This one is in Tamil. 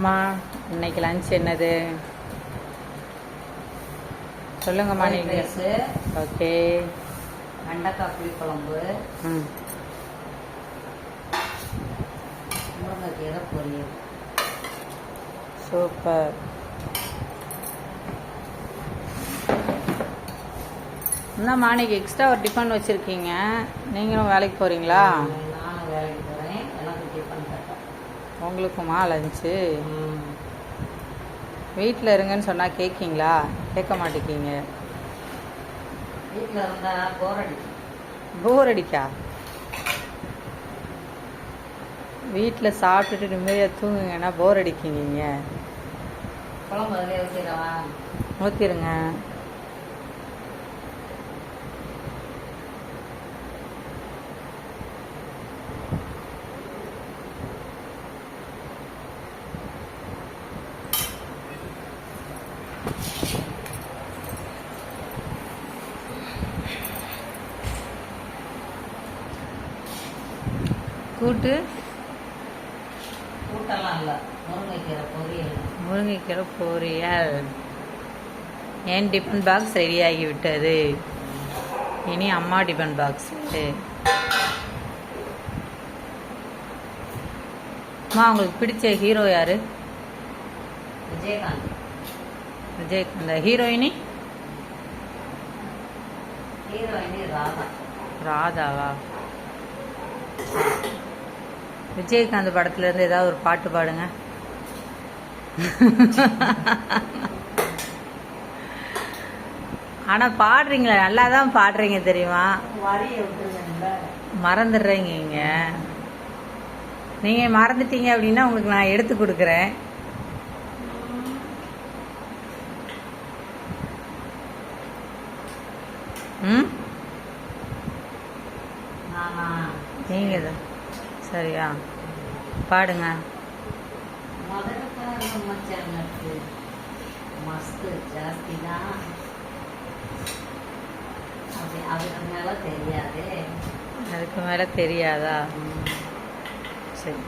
அம்மா இன்னைக்கு லஞ்ச் என்னது சொல்லுங்கம்மா நீங்கள். ஓகே. வெண்டைக்காய் புளிக்குழம்பு, முருங்கைக்கீரை பொரியல். சூப்பர். என்னம்மா இன்னைக்கு எக்ஸ்ட்ரா ஒரு டிஃபன் வச்சுருக்கீங்க, நீங்களும் வேலைக்கு போகிறீங்களா? நானும் வேலைக்கு போகிறேன், எனக்கு டிஃபன் கட்டேன். உங்களுக்குமா லஞ்சு? வீட்டில் இருங்கன்னு சொன்னால் கேட்கீங்களா? கேட்க மாட்டேங்கிங்க. வீட்டில் இருந்தால் போர் அடிக்கும். போர் அடிக்கா? வீட்டில் சாப்பிட்டுட்டு நிம்மதியாக தூங்குங்கன்னா போர் அடிக்கிங்க. குழம்பு அதிலே ஊற்றிடவா? ஊற்றிடுங்க. கூட்டெல்லாம் இல்லை, முருங்கைக்கீரை பொரியல். முருங்கைக்கீரை பொரியல். என் டிஃபன் பாக்ஸ் ரெடியாகி விட்டது. இனி அம்மா டிஃபன் பாக்ஸ். அம்மா உங்களுக்கு பிடிச்ச ஹீரோ யாரு? விஜயகாந்த். விஜயகாந்த். ஹீரோயினி? ஹீரோயினி ராதா. ராதாவா? விஜயகாந்த் படத்துல இருந்து ஏதாவது ஒரு பாட்டு பாடுங்க. ஆனா பாடுறீங்களா? நல்லா தான் பாடுறீங்க தெரியுமா? மறந்துடுறீங்க. நீங்க மறந்துட்டீங்க அப்படின்னா உங்களுக்கு நான் எடுத்து கொடுக்குறேன். நீங்க தான் சரியா? பாடுங்க. மஸ்து ஜாஸ்தி தான், அதுக்கு மேலே தெரியாது. அதுக்கு மேலே தெரியாதா? சரி.